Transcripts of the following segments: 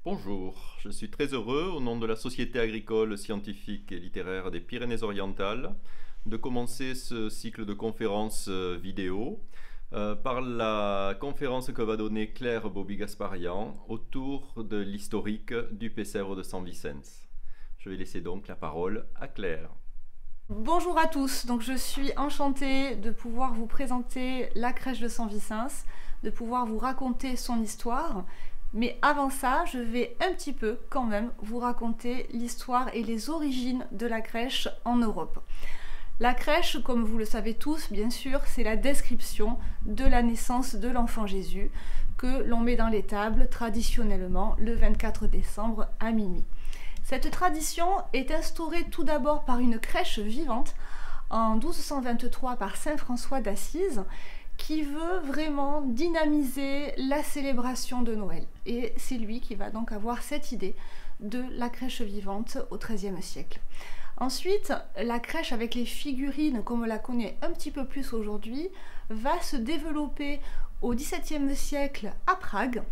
Bonjour, je suis très heureux, au nom de la Société agricole, scientifique et littéraire des Pyrénées-Orientales, de commencer ce cycle de conférences vidéo par la conférence que va donner Claire Bobby-Gasparian autour de l'historique du Pessèvre de San Vicens. Je vais laisser donc la parole à Claire. Bonjour à tous, donc je suis enchantée de pouvoir vous présenter la crèche de San Vicens, de pouvoir vous raconter son histoire. Mais avant ça, je vais un petit peu quand même vous raconter l'histoire et les origines de la crèche en Europe. La crèche, comme vous le savez tous, bien sûr, c'est la description de la naissance de l'enfant Jésus que l'on met dans l'étable traditionnellement le 24 décembre à minuit. Cette tradition est instaurée tout d'abord par une crèche vivante en 1223 par saint François d'Assise, qui veut vraiment dynamiser la célébration de Noël. Et c'est lui qui va donc avoir cette idée de la crèche vivante au XIIIe siècle. Ensuite, la crèche avec les figurines, comme on la connaît un petit peu plus aujourd'hui, va se développer au XVIIe siècle à Prague,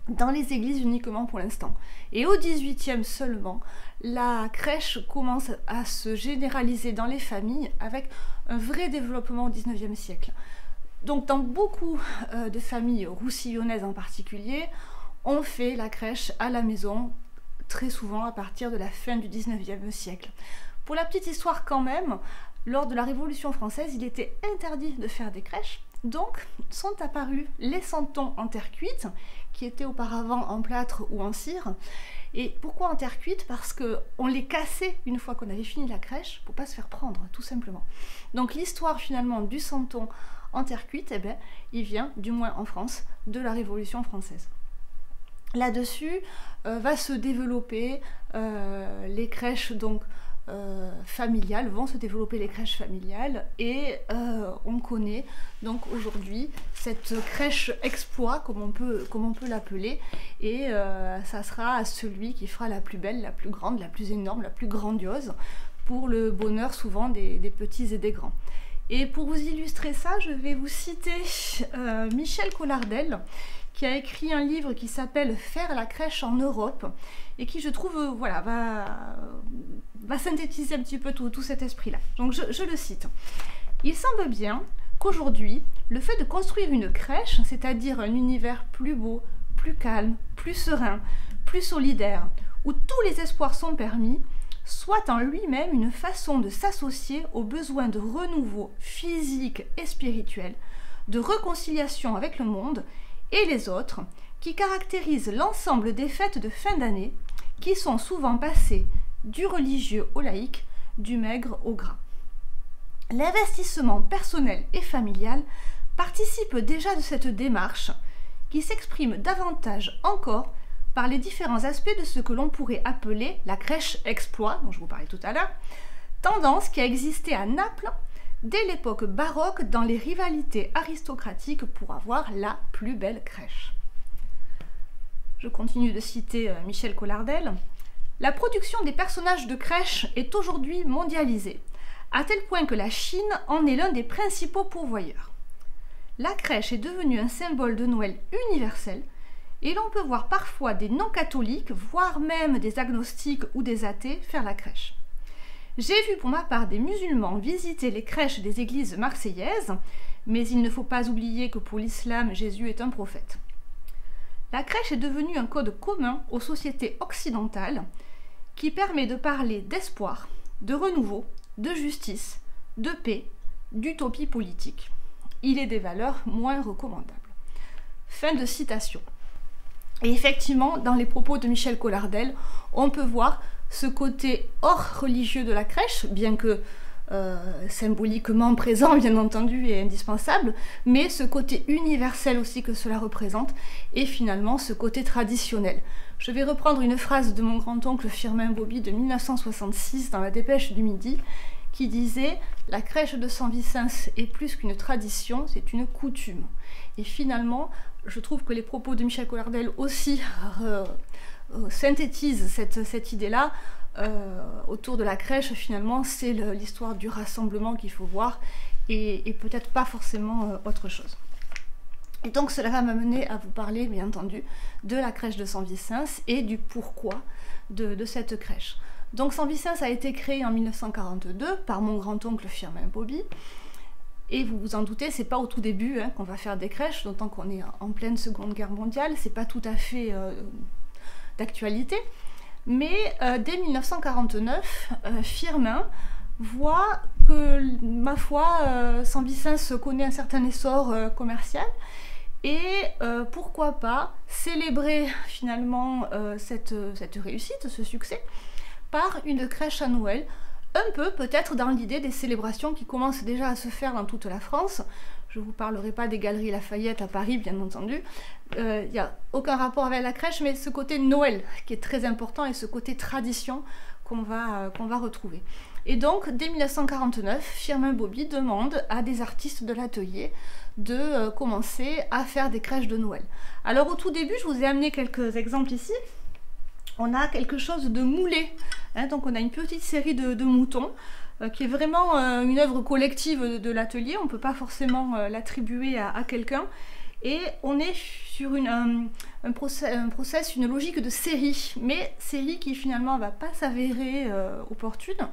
dans les églises uniquement pour l'instant. Et au XVIIIe seulement, la crèche commence à se généraliser dans les familles avec un vrai développement au XIXe siècle. Donc dans beaucoup de familles roussillonnaises en particulier, on fait la crèche à la maison, très souvent à partir de la fin du XIXe siècle. Pour la petite histoire quand même, lors de la Révolution française, il était interdit de faire des crèches, donc sont apparus les santons en terre cuite, qui étaient auparavant en plâtre ou en cire. Et pourquoi en terre cuite? Parce qu'on les cassait une fois qu'on avait fini la crèche, pour ne pas se faire prendre, tout simplement. Donc l'histoire finalement du santon en terre cuite, eh bien, il vient, du moins en France, de la Révolution française. Là-dessus va se développer les crèches donc familiales, vont se développer les crèches familiales et on connaît donc aujourd'hui cette crèche exploit comme on peut l'appeler et ça sera celui qui fera la plus belle, la plus grande, la plus énorme, la plus grandiose pour le bonheur souvent des petits et des grands. Et pour vous illustrer ça, je vais vous citer Michel Collardel, qui a écrit un livre qui s'appelle « Faire la crèche en Europe » et qui, je trouve, voilà, va synthétiser un petit peu tout cet esprit-là. Donc je le cite. « Il semble bien qu'aujourd'hui, le fait de construire une crèche, c'est-à-dire un univers plus beau, plus calme, plus serein, plus solidaire, où tous les espoirs sont permis, soit en lui-même une façon de s'associer aux besoins de renouveau physique et spirituel, de réconciliation avec le monde et les autres, qui caractérisent l'ensemble des fêtes de fin d'année, qui sont souvent passées du religieux au laïque, du maigre au gras. L'investissement personnel et familial participe déjà de cette démarche, qui s'exprime davantage encore par les différents aspects de ce que l'on pourrait appeler la crèche exploit, dont je vous parlais tout à l'heure, tendance qui a existé à Naples dès l'époque baroque dans les rivalités aristocratiques pour avoir la plus belle crèche. Je continue de citer Michel Collardel. La production des personnages de crèche est aujourd'hui mondialisée, à tel point que la Chine en est l'un des principaux pourvoyeurs. La crèche est devenue un symbole de Noël universel, et l'on peut voir parfois des non-catholiques, voire même des agnostiques ou des athées, faire la crèche. J'ai vu pour ma part des musulmans visiter les crèches des églises marseillaises, mais il ne faut pas oublier que pour l'islam, Jésus est un prophète. La crèche est devenue un code commun aux sociétés occidentales qui permet de parler d'espoir, de renouveau, de justice, de paix, d'utopie politique. Il est des valeurs moins recommandables. » Fin de citation. Et effectivement, dans les propos de Michel Collardel, on peut voir ce côté hors religieux de la crèche, bien que symboliquement présent, bien entendu, et indispensable, mais ce côté universel aussi que cela représente, et finalement ce côté traditionnel. Je vais reprendre une phrase de mon grand-oncle Firmin Bobby de 1966 dans la Dépêche du Midi, qui disait « La crèche de San Vicens est plus qu'une tradition, c'est une coutume ». Et finalement, je trouve que les propos de Michel Collardel aussi synthétisent cette idée-là. Autour de la crèche, finalement, c'est l'histoire du rassemblement qu'il faut voir et peut-être pas forcément autre chose. Et donc cela va m'amener à vous parler, bien entendu, de la crèche de Saint-Vicence et du pourquoi de cette crèche. Donc Saint-Vicence a été créé en 1942 par mon grand-oncle Firmin Bobby. Et vous vous en doutez, c'est pas au tout début qu'on va faire des crèches, d'autant qu'on est en pleine Seconde Guerre mondiale, c'est pas tout à fait d'actualité. Mais dès 1949, Firmin voit que, ma foi, Saint-Vicence connaît un certain essor commercial, et pourquoi pas célébrer finalement cette réussite, ce succès, par une crèche à Noël, un peu peut-être dans l'idée des célébrations qui commencent déjà à se faire dans toute la France. Je ne vous parlerai pas des Galeries Lafayette à Paris, bien entendu. Il n'y a aucun rapport avec la crèche, mais ce côté Noël qui est très important et ce côté tradition qu'on va retrouver. Et donc, dès 1949, Firmin Bobby demande à des artistes de l'atelier de commencer à faire des crèches de Noël. Alors au tout début, je vous ai amené quelques exemples ici. On a quelque chose de moulé, donc on a une petite série de moutons qui est vraiment une œuvre collective de l'atelier, on ne peut pas forcément l'attribuer à quelqu'un, et on est sur un process, une logique de série, mais série qui finalement ne va pas s'avérer opportune.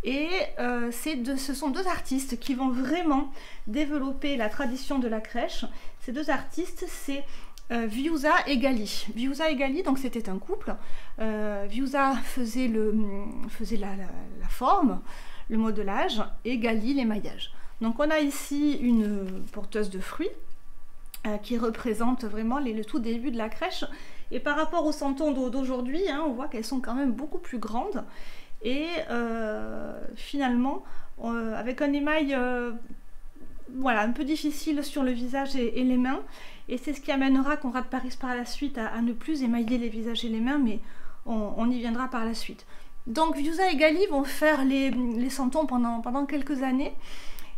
Et ce sont deux artistes qui vont vraiment développer la tradition de la crèche. Ces deux artistes, c'est Viusa et Gali. Viusa et Gali, donc c'était un couple. Viusa faisait la forme, le modelage, et Gali l'émaillage. Donc on a ici une porteuse de fruits qui représente vraiment le tout début de la crèche. Et par rapport aux santons d'aujourd'hui, on voit qu'elles sont quand même beaucoup plus grandes. Et finalement, avec un émail voilà, un peu difficile sur le visage et les mains. Et c'est ce qui amènera Conrad Paris par la suite à ne plus émailler les visages et les mains, mais on y viendra par la suite. Donc Viusa et Gali vont faire les santons pendant quelques années,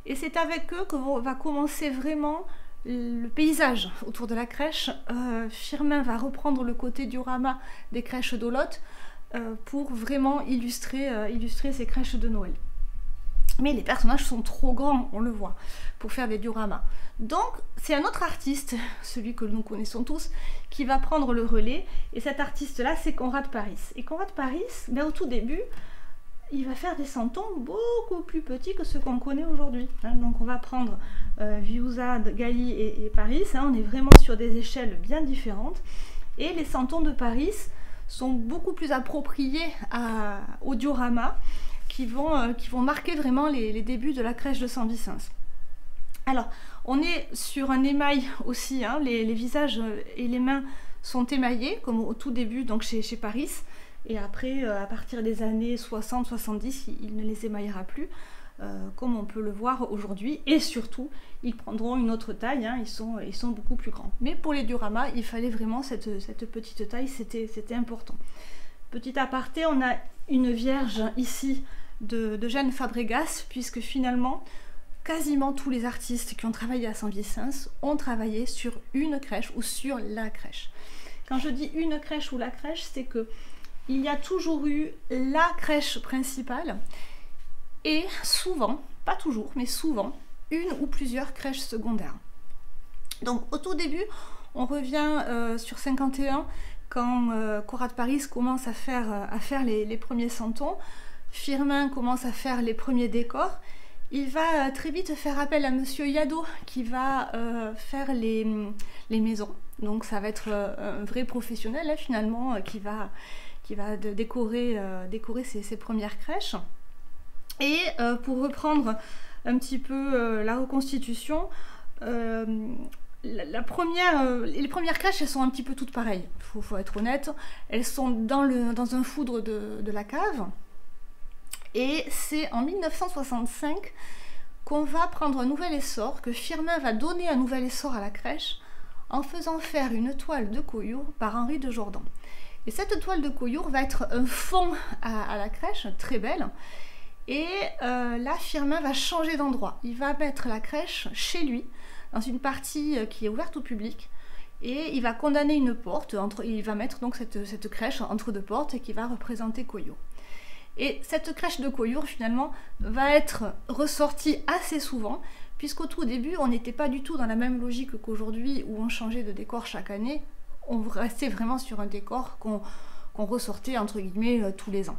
et c'est avec eux que va commencer vraiment le paysage autour de la crèche. Firmin va reprendre le côté diorama des crèches d'Olot pour vraiment illustrer ces crèches de Noël. Mais les personnages sont trop grands, on le voit, pour faire des dioramas. Donc, c'est un autre artiste, celui que nous connaissons tous, qui va prendre le relais. Et cet artiste-là, c'est Conrad Paris. Et Conrad Paris, au tout début, il va faire des santons beaucoup plus petits que ceux qu'on connaît aujourd'hui. Donc, on va prendre Viusa, Gali et Paris. On est vraiment sur des échelles bien différentes. Et les santons de Paris sont beaucoup plus appropriés au diorama, qui vont marquer vraiment les débuts de la crèche de Saint-Vicence. Alors, on est sur un émail aussi, les visages et les mains sont émaillés, comme au tout début, donc chez Paris, et après, à partir des années 60-70, il ne les émaillera plus, comme on peut le voir aujourd'hui, et surtout, ils prendront une autre taille, ils sont beaucoup plus grands. Mais pour les dioramas, il fallait vraiment cette petite taille, c'était important. Petit aparté, on a une vierge ici, de Jeanne Fabregas, puisque finalement quasiment tous les artistes qui ont travaillé à Saint-Vicence ont travaillé sur une crèche ou sur la crèche. Quand je dis une crèche ou la crèche, c'est que il y a toujours eu la crèche principale et souvent, pas toujours, mais souvent, une ou plusieurs crèches secondaires. Donc au tout début, on revient sur 51 quand Conrad Paris commence à faire les premiers santons. Firmin commence à faire les premiers décors. Il va très vite faire appel à Monsieur Yadot qui va faire les maisons. Donc ça va être un vrai professionnel finalement qui va décorer ses premières crèches. Et pour reprendre un petit peu la reconstitution, les premières crèches, elles sont un petit peu toutes pareilles. Faut être honnête. Elles sont dans un foudre de la cave. Et c'est en 1965 qu'on va prendre un nouvel essor, que Firmin va donner un nouvel essor à la crèche en faisant faire une toile de Coyour par Henri de Jordan. Et cette toile de Coyour va être un fond à la crèche, très belle. Et là, Firmin va changer d'endroit. Il va mettre la crèche chez lui, dans une partie qui est ouverte au public. Et il va condamner une porte, il va mettre donc cette crèche entre deux portes qui va représenter Coyour. Et cette crèche de Collioure, finalement, va être ressortie assez souvent, puisqu'au tout début, on n'était pas du tout dans la même logique qu'aujourd'hui, où on changeait de décor chaque année. On restait vraiment sur un décor qu'on ressortait, entre guillemets, tous les ans.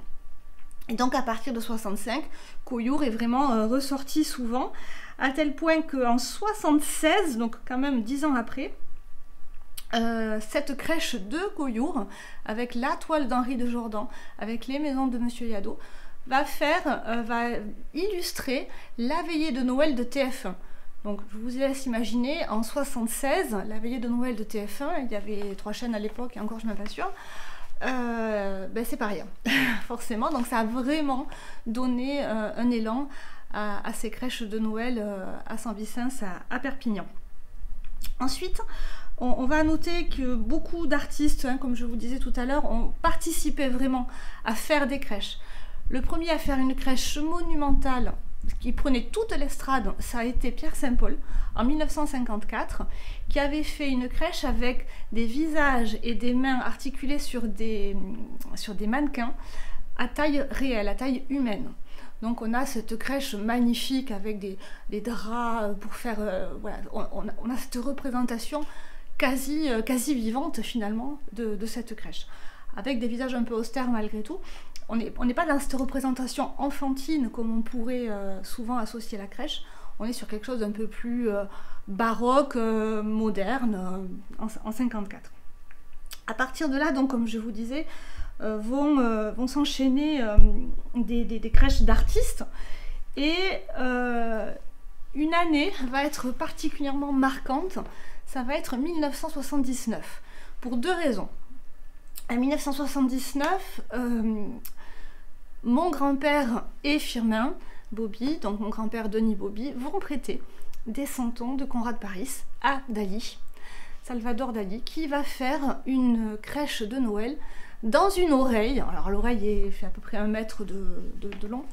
Et donc, à partir de 65, Collioure est vraiment ressorti souvent, à tel point qu'en 76, donc quand même 10 ans après, cette crèche de Collioure, avec la toile d'Henri de Jordan, avec les maisons de Monsieur Yadot, va illustrer la veillée de Noël de TF1. Donc je vous laisse imaginer, en 76, la veillée de Noël de TF1, il y avait 3 chaînes à l'époque, et encore je ne suis même pas sûre, c'est pas rien, forcément. Donc ça a vraiment donné un élan à ces crèches de Noël à Saint-Vicence, à Perpignan. Ensuite, on va noter que beaucoup d'artistes, comme je vous disais tout à l'heure, ont participé vraiment à faire des crèches. Le premier à faire une crèche monumentale qui prenait toute l'estrade, ça a été Pierre Saint-Paul en 1954, qui avait fait une crèche avec des visages et des mains articulés sur des mannequins à taille réelle, à taille humaine. Donc on a cette crèche magnifique avec des draps pour faire... voilà, on a cette représentation quasi vivante finalement de cette crèche, avec des visages un peu austères malgré tout. On n'est pas dans cette représentation enfantine comme on pourrait souvent associer la crèche. On est sur quelque chose d'un peu plus baroque, moderne, en 54. À partir de là, donc, comme je vous disais, vont s'enchaîner des crèches d'artistes. Et une année va être particulièrement marquante, ça va être 1979, pour 2 raisons. En 1979, mon grand-père et Firmin Bobby, donc mon grand-père Denis Bobby, vont prêter des santons de Conrad Paris à Dali, Salvador Dali, qui va faire une crèche de Noël dans une oreille. Alors l'oreille fait à peu près 1 mètre de long,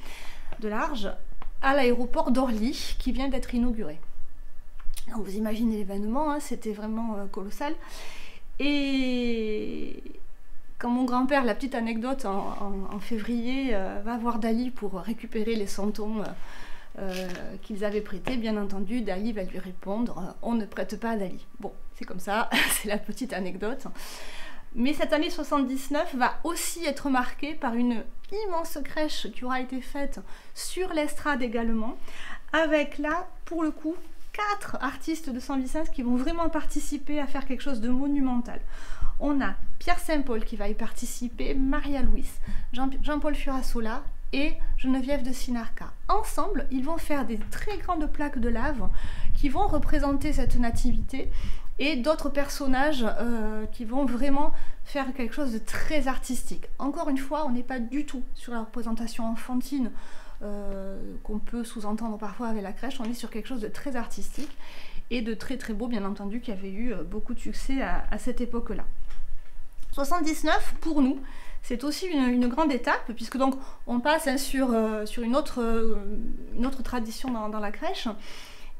de large, à l'aéroport d'Orly, qui vient d'être inauguré. Donc vous imaginez l'événement, hein, c'était vraiment colossal. Et quand mon grand-père, la petite anecdote, en février, va voir Dali pour récupérer les santons qu'ils avaient prêtés, bien entendu, Dali va lui répondre « On ne prête pas à Dali ». Bon, c'est comme ça, c'est la petite anecdote. Mais cette année 79 va aussi être marquée par une immense crèche qui aura été faite sur l'estrade également, avec là, pour le coup, 4 artistes de Saint-Vicence qui vont vraiment participer à faire quelque chose de monumental. On a Pierre Saint-Paul qui va y participer, Maria Louise, Jean-Paul Furasola et Geneviève de Sinarca. Ensemble, ils vont faire des très grandes plaques de lave qui vont représenter cette nativité et d'autres personnages qui vont vraiment faire quelque chose de très artistique. Encore une fois, on n'est pas du tout sur la représentation enfantine qu'on peut sous-entendre parfois avec la crèche. On est sur quelque chose de très artistique et de très très beau, bien entendu, qui avait eu beaucoup de succès à cette époque-là. 79, pour nous, c'est aussi une grande étape, puisque donc on passe sur une autre tradition dans la crèche.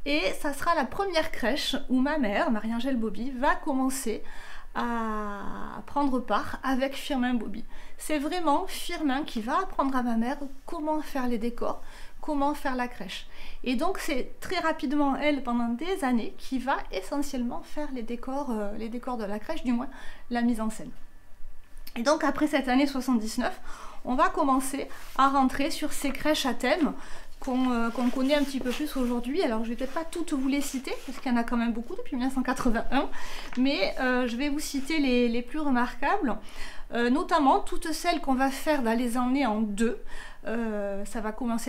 Et ça sera la première crèche où ma mère, Marie-Angèle Bobby, va commencer à prendre part avec Firmin Bobby. C'est vraiment Firmin qui va apprendre à ma mère comment faire les décors, comment faire la crèche. Et donc c'est très rapidement elle, pendant des années, qui va essentiellement faire les décors de la crèche, du moins la mise en scène. Et donc après cette année 79, on va commencer à rentrer sur ces crèches à thème qu'on connaît un petit peu plus aujourd'hui. Alors je vais peut-être pas toutes vous les citer, parce qu'il y en a quand même beaucoup depuis 1981, mais je vais vous citer les plus remarquables, notamment toutes celles qu'on va faire dans les années en 2. La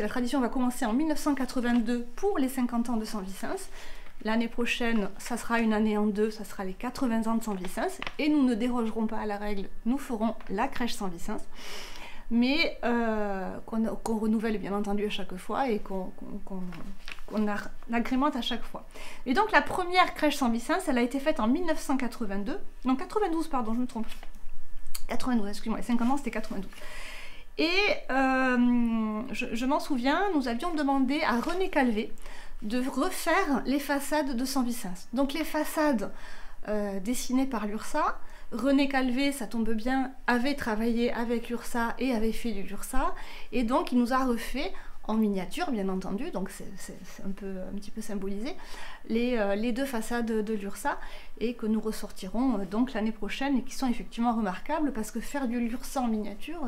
tradition va commencer en 1982 pour les 50 ans de Saint-Vicence. L'année prochaine, ça sera une année en 2, ça sera les 80 ans de Saint-Vicence, et nous ne dérogerons pas à la règle, nous ferons la crèche Saint-Vicence, mais qu'on renouvelle bien entendu à chaque fois et qu'on agrémente à chaque fois. Et donc la première crèche Saint-Vicence, elle a été faite en 1982, non 92 pardon, je me trompe, 92, excuse-moi, les 50 ans c'était 92. Et je m'en souviens, nous avions demandé à René Calvé de refaire les façades de Saint-Vicence. Donc les façades dessinées par l'URSSA René Calvé, ça tombe bien, avait travaillé avec l'URSA et avait fait du LURSA, et donc il nous a refait, en miniature bien entendu, donc c'est un petit peu symbolisé, les deux façades de l'URSA, et que nous ressortirons donc l'année prochaine, et qui sont effectivement remarquables, parce que faire du LURSA en miniature,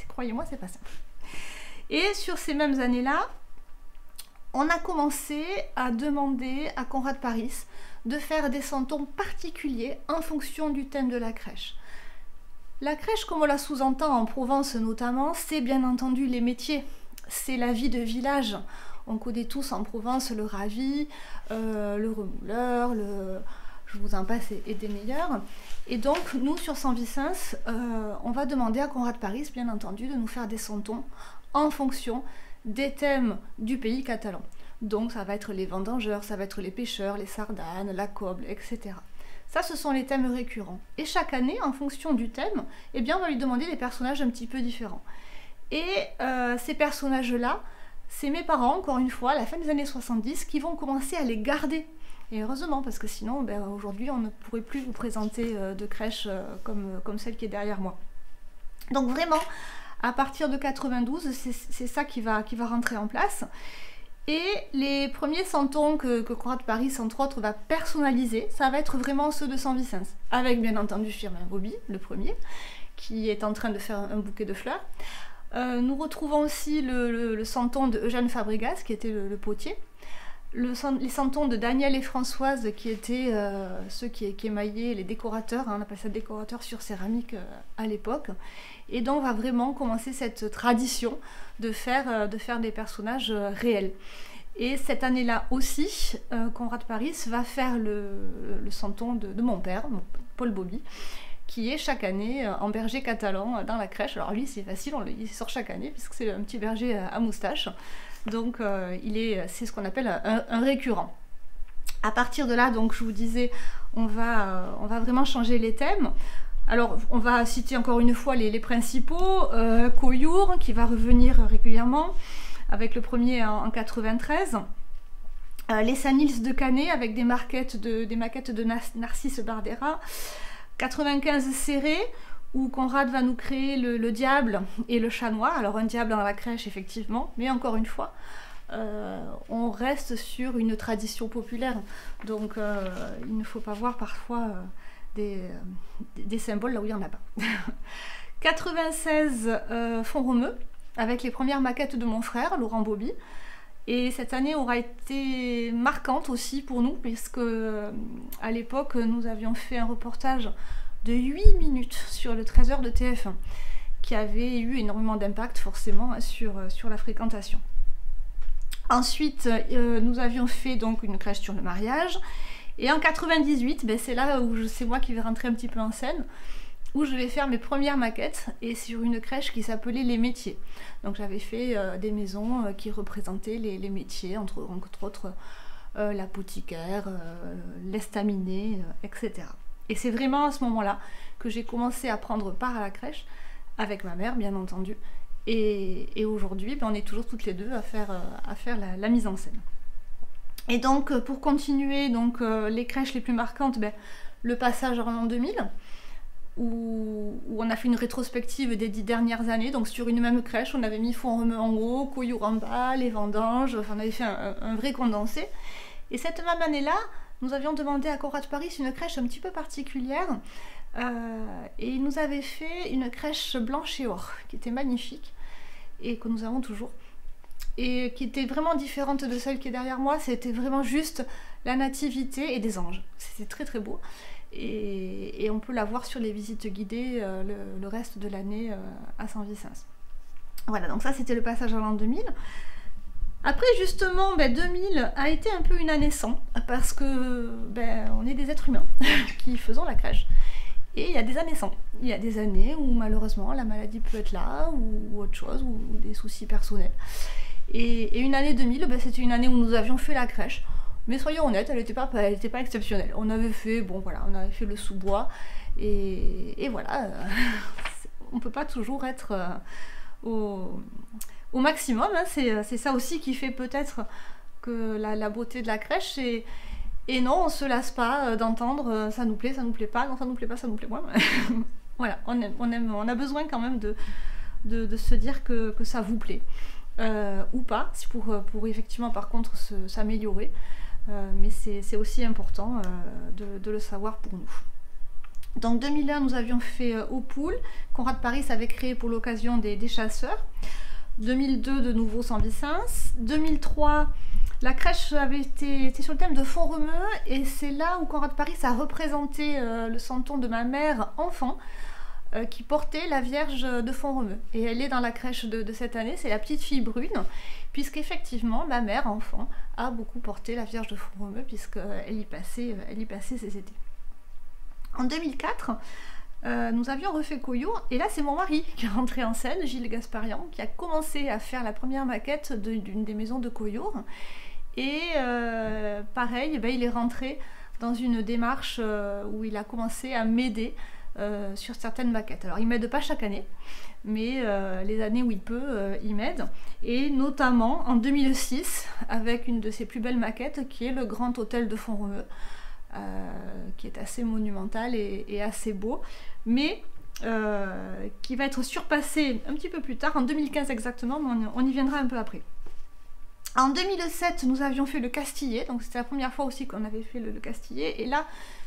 croyez-moi, c'est pas simple. Et sur ces mêmes années-là, on a commencé à demander à Conrad Paris de faire des santons particuliers en fonction du thème de la crèche. La crèche, comme on la sous-entend en Provence notamment, c'est bien entendu les métiers, c'est la vie de village. On connaît tous en Provence le ravi, le remouleur, je vous en passe et des meilleurs. Et donc nous sur Saint-Vicence, on va demander à Conrad Paris, bien entendu, de nous faire des santons en fonction des thèmes du pays catalan. Donc ça va être les vendangeurs, ça va être les pêcheurs, les sardanes, la coble, etc. Ça, ce sont les thèmes récurrents. Et chaque année, en fonction du thème, eh bien, on va lui demander des personnages un petit peu différents. Et ces personnages-là, c'est mes parents, encore une fois, à la fin des années 70, qui vont commencer à les garder. Et heureusement, parce que sinon, aujourd'hui, on ne pourrait plus vous présenter de crèche comme celle qui est derrière moi. Donc vraiment, à partir de 92, c'est ça qui va rentrer en place. Et les premiers santons que Conrad Paris, entre autres, va personnaliser, ça va être vraiment ceux de Saint-Vicence. Avec, bien entendu, Firmin Bobby, le premier, qui est en train de faire un bouquet de fleurs. Nous retrouvons aussi le santon de Eugène Fabregas, qui était le potier. Les santons de Daniel et Françoise, qui étaient ceux qui émaillaient les décorateurs, on appelle ça décorateurs sur céramique à l'époque. Et donc on va vraiment commencer cette tradition de faire des personnages réels. Et cette année-là aussi, Conrad Paris va faire le santon de mon père, Paul Bobby, qui est chaque année en berger catalan dans la crèche. Alors lui, c'est facile, il sort chaque année, puisque c'est un petit berger à moustache. Donc c'est ce qu'on appelle un récurrent. À partir de là, donc je vous disais, on va vraiment changer les thèmes. Alors on va citer encore une fois les principaux. Coyour, qui va revenir régulièrement, avec le premier en 93. Les Saint-Nils de Canet, avec des maquettes de Narcisse Bardera. 95 Serré, où Conrad va nous créer le diable et le chat noir. Alors un diable dans la crèche, effectivement, mais encore une fois, on reste sur une tradition populaire. Donc il ne faut pas voir parfois des symboles là où il n'y en a pas. 96 Font-Romeu, avec les premières maquettes de mon frère, Laurent Bobby. Et cette année aura été marquante aussi pour nous, puisque à l'époque, nous avions fait un reportage de 8 minutes sur le 13h de TF1, qui avait eu énormément d'impact forcément sur la fréquentation. Ensuite, nous avions fait donc une crèche sur le mariage, et en 98, c'est là où c'est moi qui vais rentrer un petit peu en scène, où je vais faire mes premières maquettes, et sur une crèche qui s'appelait Les Métiers. Donc j'avais fait des maisons qui représentaient les métiers, entre autres l'apothicaire, l'estaminet, etc. Et c'est vraiment à ce moment-là que j'ai commencé à prendre part à la crèche, avec ma mère bien entendu, et aujourd'hui on est toujours toutes les deux à faire la mise en scène. Et donc pour continuer les crèches les plus marquantes, le passage en l'an 2000, où on a fait une rétrospective des 10 dernières années. Donc sur une même crèche, on avait mis Font-Romeu en haut, Coyour en bas, les vendanges, enfin on avait fait un vrai condensé. Et cette même année-là, nous avions demandé à Conrad Paris une crèche un petit peu particulière, et il nous avait fait une crèche blanche et or, qui était magnifique, et que nous avons toujours, et qui était vraiment différente de celle qui est derrière moi. C'était vraiment juste la nativité et des anges. C'était très très beau. Et on peut la voir sur les visites guidées le reste de l'année à Saint-Vicence. Voilà, donc ça c'était le passage à l'an 2000. Après justement, 2000 a été un peu une année sans, parce que on est des êtres humains qui faisons la crèche. Et il y a des années sans. Il y a des années où malheureusement la maladie peut être là, ou autre chose, ou des soucis personnels. Et une année 2000, c'était une année où nous avions fait la crèche. Mais soyons honnêtes, elle n'était pas exceptionnelle. On avait fait, on avait fait le sous-bois, et voilà, on ne peut pas toujours être au maximum, hein. C'est ça aussi qui fait peut-être que la beauté de la crèche, et Et non, on se lasse pas d'entendre ça nous plaît pas, non ça nous plaît pas, ça nous plaît moins. Voilà, on a besoin quand même de se dire que ça vous plaît. Ou pas, pour effectivement par contre s'améliorer. Mais c'est aussi important de le savoir pour nous. Donc 2001, nous avions fait Au Pool. Conrad Paris avait créé pour l'occasion des chasseurs. 2002, de nouveau sans Vicence. 2003, la crèche avait été sur le thème de Font-Romeu, et c'est là où Conrad Paris a représenté le santon de ma mère enfant, qui portait la Vierge de Font-Romeu. Et elle est dans la crèche de cette année, c'est la petite fille brune, puisqu'effectivement, ma mère enfant a beaucoup porté la Vierge de Font-Romeu, puisqu'elle y passait ses étés. En 2004, nous avions refait Collioure, et là c'est mon mari qui est rentré en scène, Gilles Gasparian, qui a commencé à faire la première maquette d'une des maisons de Collioure. Et pareil, il est rentré dans une démarche où il a commencé à m'aider sur certaines maquettes. Alors il m'aide pas chaque année, mais les années où il peut, il m'aide. Et notamment en 2006, avec une de ses plus belles maquettes, qui est le Grand Hôtel de Font-Romeu, qui est assez monumental et assez beau, mais qui va être surpassé un petit peu plus tard, en 2015 exactement, mais on y viendra un peu après. En 2007, nous avions fait le Castillet, donc c'était la première fois aussi qu'on avait fait le Castillet, et là,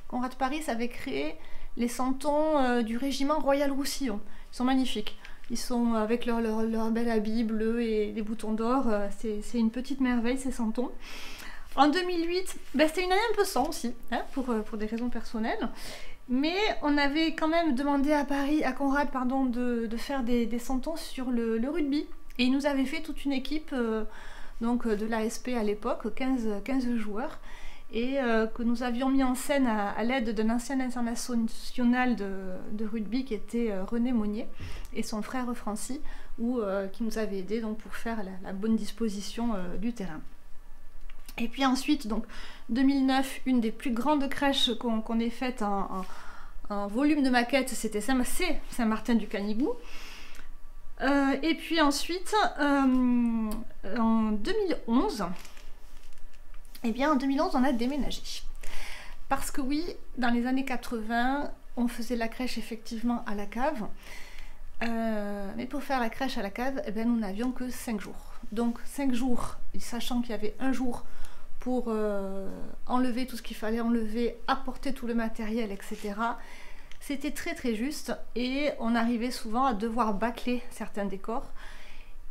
Conrad Paris avait créé les santons du régiment Royal Roussillon. Ils sont magnifiques. Ils sont avec leur bel habit bleu et les boutons d'or. C'est une petite merveille, ces santons. En 2008, c'était une année un peu sans aussi, hein, pour des raisons personnelles. Mais on avait quand même demandé à Conrad, de faire des santons sur le rugby. Et il nous avait fait toute une équipe donc de l'ASP à l'époque, 15 joueurs. Et que nous avions mis en scène à l'aide d'un ancien international de rugby qui était René Monnier et son frère Francis, qui nous avait aidés donc, pour faire la bonne disposition du terrain. Et puis ensuite, donc 2009, une des plus grandes crèches qu'on ait faites en volume de maquettes, c'était Saint-Martin du Canigou. Et puis ensuite, en 2011, en 2011, on a déménagé. Parce que oui, dans les années 80, on faisait la crèche effectivement à la cave. Mais pour faire la crèche à la cave, nous n'avions que 5 jours. Donc 5 jours, sachant qu'il y avait un jour pour enlever tout ce qu'il fallait enlever, apporter tout le matériel, etc. C'était très très juste, et on arrivait souvent à devoir bâcler certains décors,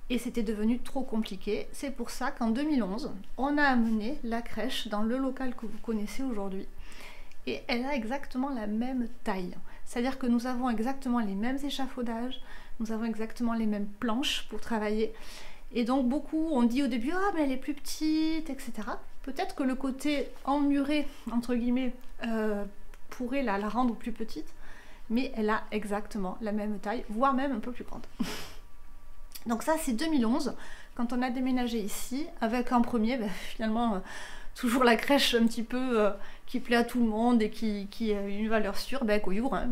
et c'était devenu trop compliqué. C'est pour ça qu'en 2011, on a amené la crèche dans le local que vous connaissez aujourd'hui, et elle a exactement la même taille. C'est-à-dire que nous avons exactement les mêmes échafaudages, nous avons exactement les mêmes planches pour travailler. Et donc beaucoup ont dit au début « Ah, mais elle est plus petite, etc. » Peut-être que le côté emmuré, entre guillemets, pourrait la rendre plus petite, mais elle a exactement la même taille, voire même un peu plus grande. Donc ça, c'est 2011, quand on a déménagé ici, avec en premier, finalement, toujours la crèche un petit peu qui plaît à tout le monde et qui a une valeur sûre, Collioure. Hein.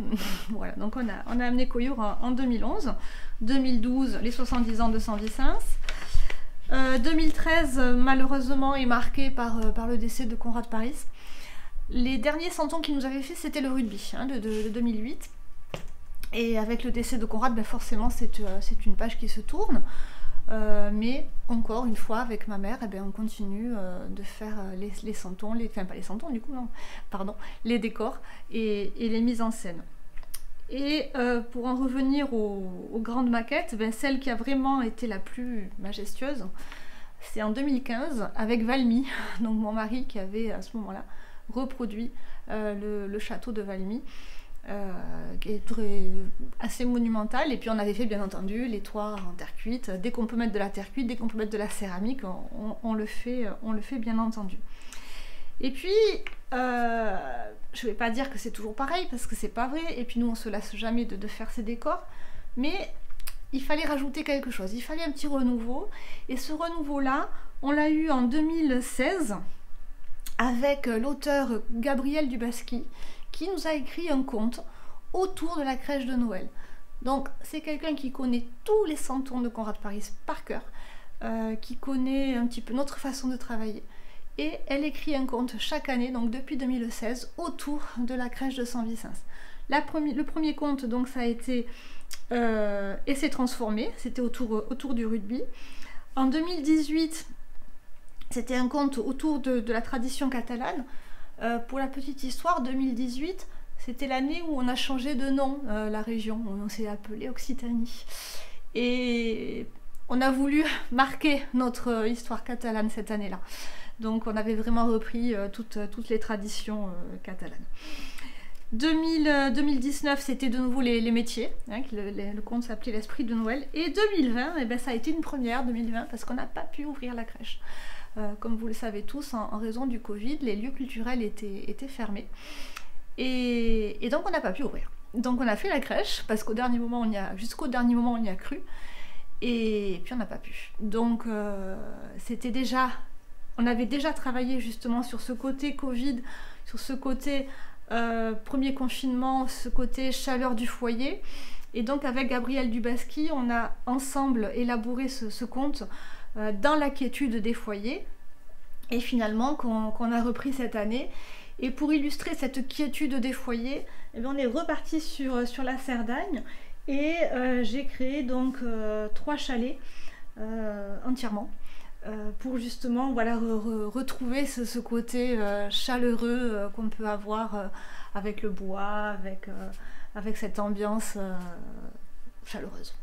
Voilà, donc on a amené Collioure en 2011. 2012, les 70 ans de San Vicence. 2013, malheureusement, est marqué par le décès de Conrad Paris. Les derniers santons qu'il nous avait fait, c'était le rugby, hein, de 2008. Et avec le décès de Conrad, forcément, c'est une page qui se tourne. Mais encore une fois, avec ma mère, on continue de faire les santons, enfin pas les santons du coup, non, pardon, les décors et les mises en scène. Et pour en revenir aux grandes maquettes, celle qui a vraiment été la plus majestueuse, c'est en 2015 avec Valmy, donc mon mari qui avait à ce moment-là reproduit le château de Valmy, qui est assez monumental. Et puis on avait fait bien entendu les toits en terre cuite. Dès qu'on peut mettre de la terre cuite, dès qu'on peut mettre de la céramique, on le fait bien entendu. Et puis, je vais pas dire que c'est toujours pareil, parce que c'est pas vrai, et puis nous on se lasse jamais de faire ces décors, mais il fallait rajouter quelque chose, il fallait un petit renouveau, et ce renouveau-là, on l'a eu en 2016, avec l'auteur Gabriel Dubasky, qui nous a écrit un conte autour de la crèche de Noël. Donc c'est quelqu'un qui connaît tous les santons de Conrad Paris par cœur, qui connaît un petit peu notre façon de travailler, Et elle écrit un conte chaque année, donc depuis 2016, autour de la crèche de Saint-Vicence. Le premier conte, donc, ça a été Et s'est transformé, c'était autour du rugby. En 2018, c'était un conte autour de la tradition catalane. Pour la petite histoire, 2018, c'était l'année où on a changé de nom, la région. On s'est appelé Occitanie. Et on a voulu marquer notre histoire catalane cette année-là. Donc on avait vraiment repris toutes les traditions catalanes. 2019, c'était de nouveau les métiers. Hein, le conte s'appelait l'Esprit de Noël. Et 2020, eh ben, ça a été une première, 2020, parce qu'on n'a pas pu ouvrir la crèche. Comme vous le savez tous, en raison du Covid, les lieux culturels étaient fermés. Et donc on n'a pas pu ouvrir. Donc on a fait la crèche, parce qu'au dernier moment, jusqu'au dernier moment, on y a cru. Et puis on n'a pas pu. Donc on avait déjà travaillé justement sur ce côté Covid, sur ce côté premier confinement, ce côté chaleur du foyer. Et donc avec Gabriel Dubasky, on a ensemble élaboré ce conte dans la quiétude des foyers. Et finalement, qu'on a repris cette année. Et pour illustrer cette quiétude des foyers, eh bien, on est reparti sur la Cerdagne. Et j'ai créé donc 3 chalets entièrement. Pour justement voilà, retrouver ce côté chaleureux qu'on peut avoir avec le bois, avec cette ambiance chaleureuse.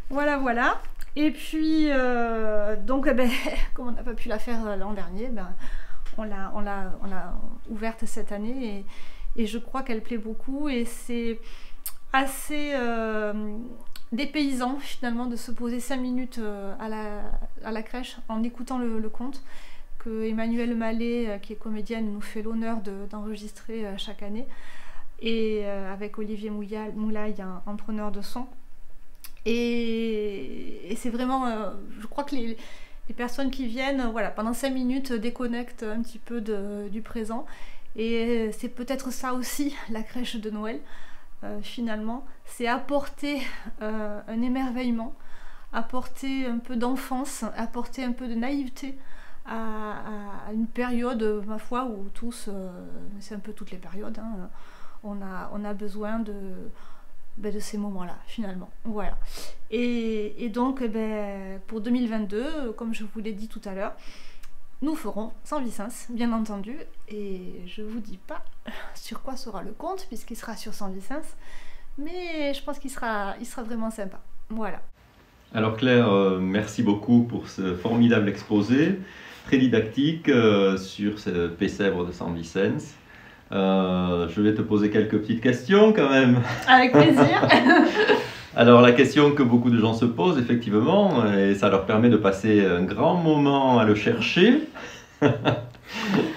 Voilà. Et puis, donc, comme on n'a pas pu la faire l'an dernier, on l'a ouverte cette année et je crois qu'elle plaît beaucoup et c'est assez dépaysant finalement de se poser 5 minutes à la crèche en écoutant le conte que Emmanuelle Mallet, qui est comédienne, nous fait l'honneur d'enregistrer chaque année, et avec Olivier Moulaille, un preneur de son. Et c'est vraiment, je crois que les personnes qui viennent, voilà, pendant 5 minutes déconnectent un petit peu du présent. Et c'est peut-être ça aussi, la crèche de Noël. Finalement, c'est apporter un émerveillement, apporter un peu d'enfance, apporter un peu de naïveté à une période, ma foi, où tous, c'est un peu toutes les périodes, hein, on a besoin de ces moments-là, finalement. Voilà. Et donc, pour 2022, comme je vous l'ai dit tout à l'heure, nous ferons Saint-Vicence, bien entendu, et je vous dis pas sur quoi sera le conte, puisqu'il sera sur Saint-Vicence, mais je pense qu'il sera vraiment sympa. Voilà. Alors Claire, merci beaucoup pour ce formidable exposé, très didactique sur ce Pessèvre de Saint-Vicence. Je vais te poser quelques petites questions quand même. Avec plaisir. Alors la question que beaucoup de gens se posent effectivement, et ça leur permet de passer un grand moment à le chercher,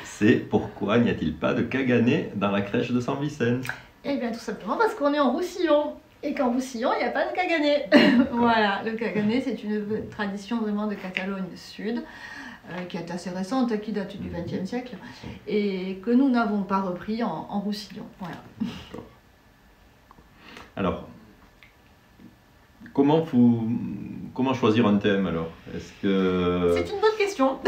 c'est pourquoi n'y a-t-il pas de Caganer dans la crèche de Saint-Vicence? Eh bien tout simplement parce qu'on est en Roussillon, et qu'en Roussillon il n'y a pas de Caganer. Voilà, le Caganer c'est une tradition vraiment de Catalogne Sud, qui est assez récente, qui date du XXe siècle, et que nous n'avons pas repris en Roussillon. Voilà. Alors, comment choisir un thème alors? Est-ce que... C'est une bonne question.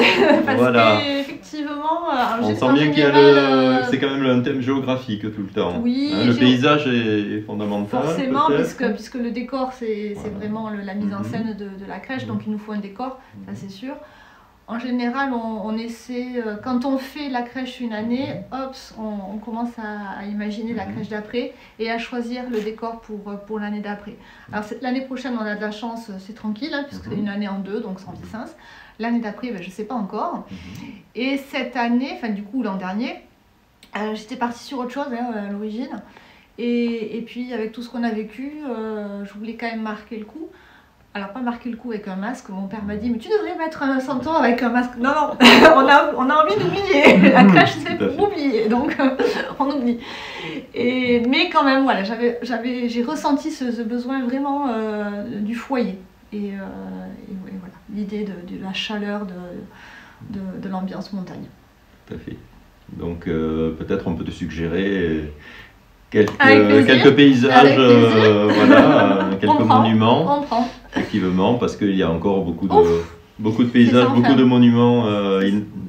Parce voilà. qu'effectivement, on sent bien qu'il y a c'est quand même un thème géographique tout le temps. Oui, hein, le paysage est fondamental. Forcément, puisque le décor, c'est vraiment la mise en scène de la crèche, donc il nous faut un décor, ça c'est sûr. En général, on essaie, quand on fait la crèche une année, hop, on commence à imaginer la crèche d'après et à choisir le décor pour l'année d'après. Alors l'année prochaine, on a de la chance, c'est tranquille, hein, puisque c'est une année en 2, donc Saint-Vicence. L'année d'après, je ne sais pas encore. Et cette année, enfin du coup l'an dernier, j'étais partie sur autre chose à l'origine. Et puis avec tout ce qu'on a vécu, je voulais quand même marquer le coup. Alors pas marquer le coup avec un masque, mon père m'a dit mais tu devrais mettre un santon avec un masque. Non, on a envie d'oublier, la crèche c'est pour oublier, donc on oublie. Mais quand même voilà, j'ai ressenti ce besoin vraiment du foyer. Et voilà, l'idée de la chaleur de l'ambiance montagne. Tout à fait. Donc peut-être on peut te suggérer quelques paysages, voilà, quelques monuments. On prend. Effectivement, parce qu'il y a encore beaucoup Beaucoup de paysages, sans beaucoup fin. de monuments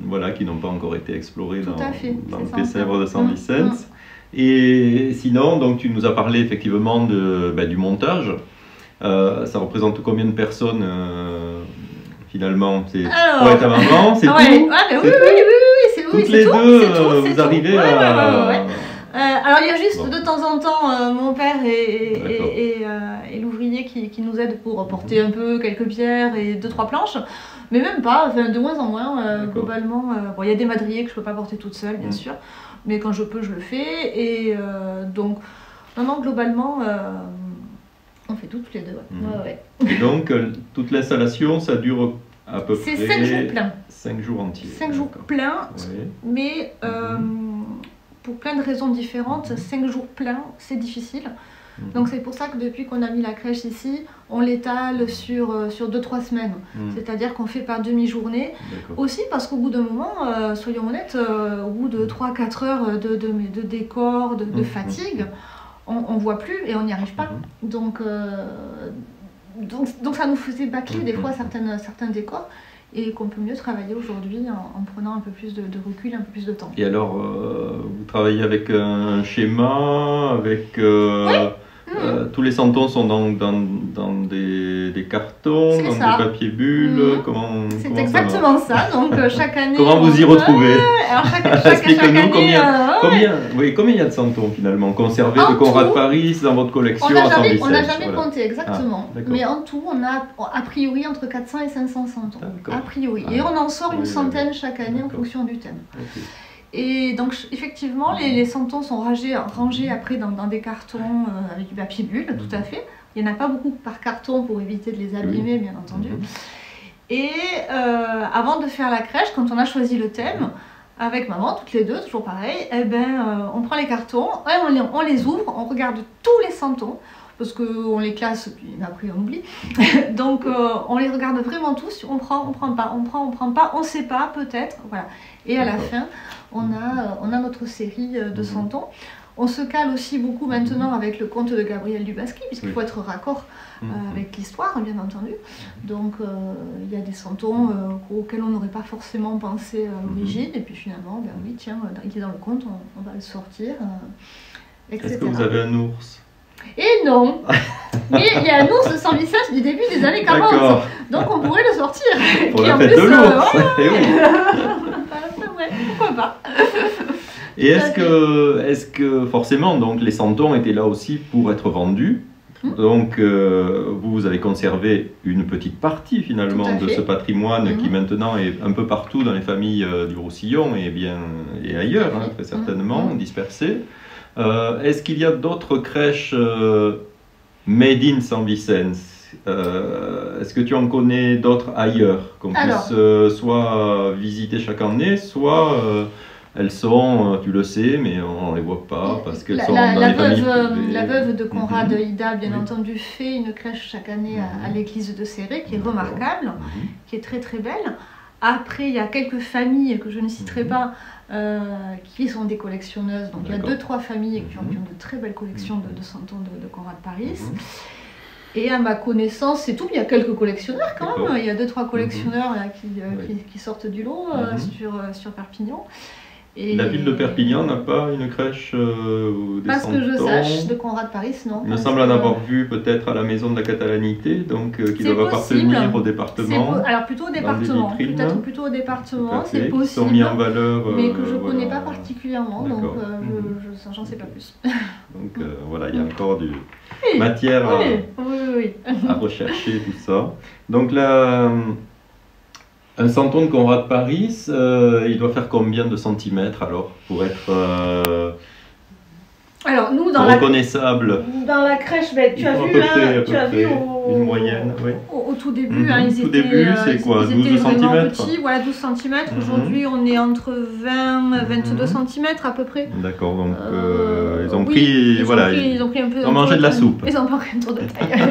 voilà, qui n'ont pas encore été explorés Tout à fait, dans le c'est sans Pays-Sèvres fin. de San Vicens. Et sinon, donc, tu nous as parlé effectivement du montage. Ça représente combien de personnes finalement? C'est toi et ta maman, c'est ouais, tout? ouais, mais oui, c'est Toutes les deux, vous tout. arrivez Ouais, à... ouais. Alors il y a juste Bon. de temps en temps mon père et l'ouvrier qui nous aident pour porter un peu quelques pierres et 2-3 planches, mais même pas, enfin, de moins en moins globalement. Bon, il y a des madriers que je peux pas porter toute seule bien sûr, mais quand je peux je le fais et donc non globalement on fait tout tous les deux. Ouais. Et donc toute l'installation ça dure à peu près... C'est 5 jours pleins. 5 jours entiers. 5 jours pleins, mais pour plein de raisons différentes, 5 jours pleins, c'est difficile. Donc c'est pour ça que depuis qu'on a mis la crèche ici, on l'étale sur 2-3 semaines. C'est-à-dire qu'on fait par demi-journée. Aussi parce qu'au bout d'un moment, soyons honnêtes, au bout de 3-4 heures de décor, de fatigue, on voit plus et on n'y arrive pas. Donc ça nous faisait bâcler des fois certains décors. Et qu'on peut mieux travailler aujourd'hui en prenant un peu plus de recul, un peu plus de temps. Et alors, vous travaillez avec un schéma, avec... tous les santons sont dans des cartons, dans des papiers bulles, c'est exactement ça, donc chaque année... Comment vous y retrouvez? Alors chaque Explique-nous année... combien il y a de santons finalement conservés de Conrad Paris dans votre collection à San Vicens? On n'a jamais compté exactement, mais en tout on a a priori entre 400 et 500 santons, a priori. Et on en sort une centaine chaque année en fonction du thème. Et donc effectivement les santons sont rangés après dans des cartons avec du papier bulle, tout à fait. Il n'y en a pas beaucoup par carton pour éviter de les abîmer bien entendu. Et avant de faire la crèche, quand on a choisi le thème, avec maman, toutes les deux, toujours pareil, on prend les cartons, on les ouvre, on regarde tous les santons, parce qu'on les classe, puis après on oublie. Donc on les regarde vraiment tous, on prend pas, on sait pas, peut-être, voilà. Et à la fin, on a notre série de santons. On se cale aussi beaucoup maintenant avec le conte de Gabriel Dubasky, puisqu'il faut être raccord avec l'histoire, bien entendu. Donc il y a des santons auxquels on n'aurait pas forcément pensé à l'origine, et puis finalement, ben oui, tiens, il est dans le conte, on va le sortir, etc. Est-ce que vous avez un ours? Et non. Mais il y a un ours de San Vicens du début des années 40, donc on pourrait le sortir. Pour la fête de l'ours. Ouais, pourquoi pas. Et est-ce que forcément donc les santons étaient là aussi pour être vendus? Donc vous avez conservé une petite partie finalement de ce patrimoine qui maintenant est un peu partout dans les familles du Roussillon et ailleurs, très certainement, dispersées. Est-ce qu'il y a d'autres crèches made in San Vicens? Est-ce que tu en connais d'autres ailleurs qu'on puisse soit visiter chaque année, soit elles sont, tu le sais, mais on ne les voit pas parce qu'elles sont dans les familles privées. La veuve de Conrad Ida, bien entendu, fait une crèche chaque année à l'église de Céré, qui est remarquable, qui est très très belle. Après, il y a quelques familles que je ne citerai pas, qui sont des collectionneuses. Donc il y a 2-3 familles qui ont de très belles collections de santons de Conrad Paris. Et à ma connaissance, c'est tout. Il y a quelques collectionneurs quand même. Il y a 2-3 collectionneurs là, qui sortent du lot sur Perpignan. Et la ville de Perpignan n'a pas une crèche ou des santons? Pas que je sache, de Conrad Paris, non. Il me semble en avoir vu peut-être à la maison de la Catalanité, donc qui doivent appartenir au département. Alors plutôt au département, peut-être plutôt au département, c'est possible. Qui sont mis en valeur. Mais que je ne connais pas particulièrement, donc j'en sais pas plus. Donc voilà, il y a encore du matière à rechercher, tout ça. Donc là... Un santon de Conrad Paris, il doit faire combien de centimètres alors pour être reconnaissable? Dans la crèche, tu as vu une moyenne, au tout début, c'est quoi, 12 cm? Voilà, 12 cm. Aujourd'hui, on est entre 20 et 22 cm à peu près. D'accord, donc ils ont pris, ils ont pris un peu. Ils ont mangé de la soupe. Ils ont pas pris un tour de taille.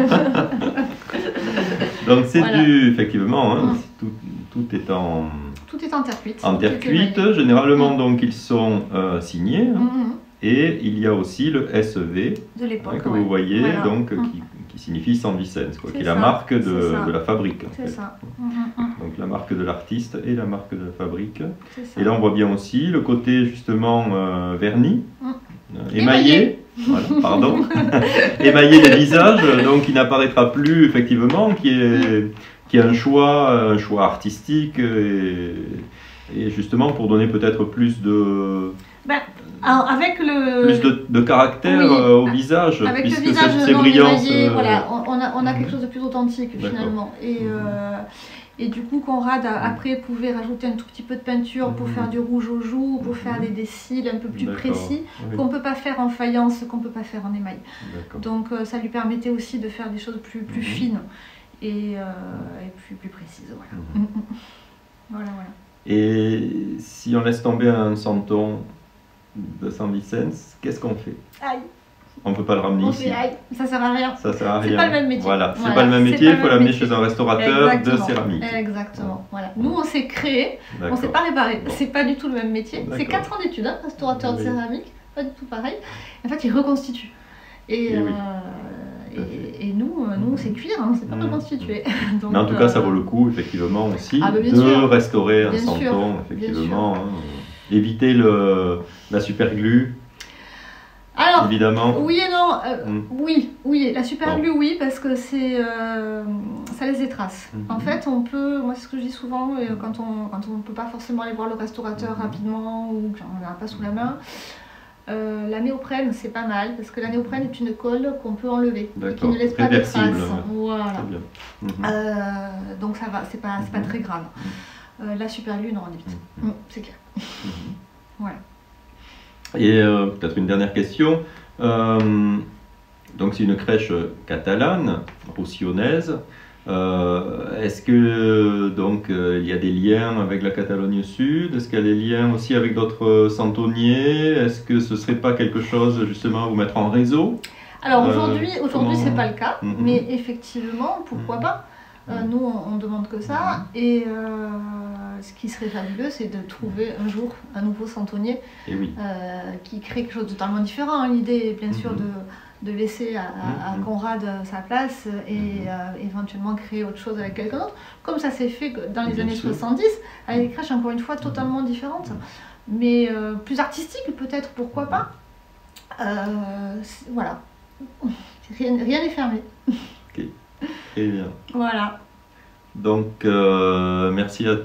Donc c'est effectivement, tout est en terre cuite. En terre cuite, généralement donc ils sont signés. Et il y a aussi le SEV de l'époque que vous voyez, donc, qui signifie San Vicens, qui est la ça, marque c'est de ça. la fabrique. En C'est fait. ça. Donc la marque de l'artiste et la marque de la fabrique. C'est ça. Et là on voit bien aussi le côté justement verni, Émaillé. Voilà, pardon, émaillé des visages, donc qui n'apparaîtra plus effectivement, qui est un choix artistique et justement pour donner peut-être plus de... Alors, avec le... Plus de caractère Oui, au visage, avec puisque le visage ces non brillances... émaillé, voilà, on a quelque chose de plus authentique finalement. Et du coup, Conrad après pouvait rajouter un tout petit peu de peinture pour faire du rouge aux joues, pour faire des cils un peu plus précis, qu'on ne peut pas faire en faïence, qu'on ne peut pas faire en émail. Donc ça lui permettait aussi de faire des choses plus fines et plus précises. Voilà. Voilà. Et si on laisse tomber un santon de San Vicens, qu'est-ce qu'on fait? Aïe. On ne peut pas le ramener ici. Aïe. Ça sert à rien. Ça sert à rien. C'est pas le même métier. Voilà, c'est pas le même métier, il faut l'amener chez un restaurateur de céraminique. Exactement. Voilà. Nous, on s'est créé, on s'est pas réparé. C'est pas du tout le même métier. C'est 4 ans d'études, restaurateur de céramique, pas du tout pareil. En fait, il reconstitue. Et nous, c'est cuire, c'est pas reconstituer. Donc, mais en tout cas, ça vaut le coup, effectivement, aussi, de restaurer un santon, effectivement. Éviter la superglue. Alors, évidemment. Oui et non. Oui, la superglue, oui, parce que ça laisse des traces. En fait, on peut, moi c'est ce que je dis souvent, quand on ne peut pas forcément aller voir le restaurateur rapidement ou qu'on n'a pas sous la main, la néoprène c'est pas mal, parce que la néoprène est une colle qu'on peut enlever, et qui ne laisse pas de traces. Voilà. Donc ça va, c'est pas très grave. La superglue, non, on évite. C'est clair. Voilà. Et peut-être une dernière question. Donc c'est une crèche catalane, roussillonnaise. Est-ce que donc il y a des liens avec la Catalogne Sud? Est-ce qu'il y a des liens aussi avec d'autres santonniers? Est-ce que ce serait pas quelque chose justement à vous mettre en réseau? Alors aujourd'hui c'est pas le cas, mais effectivement pourquoi pas? Nous on demande que ça, et ce qui serait fabuleux c'est de trouver un jour un nouveau santonnier qui crée quelque chose de totalement différent. L'idée est bien sûr de laisser à Conrad sa place et éventuellement créer autre chose avec quelqu'un d'autre, comme ça s'est fait dans les années 70 avec des crèches encore une fois totalement différentes, mais plus artistiques peut-être, pourquoi pas. Voilà, rien n'est fermé. Très bien. Voilà. Donc merci à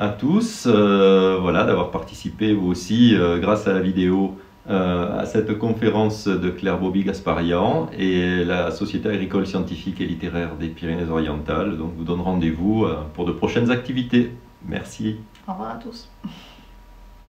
tous voilà, d'avoir participé vous aussi grâce à la vidéo à cette conférence de Claire Bobby-Gasparian et la Société agricole scientifique et littéraire des Pyrénées-Orientales. Donc vous donne rendez-vous pour de prochaines activités. Merci. Au revoir à tous.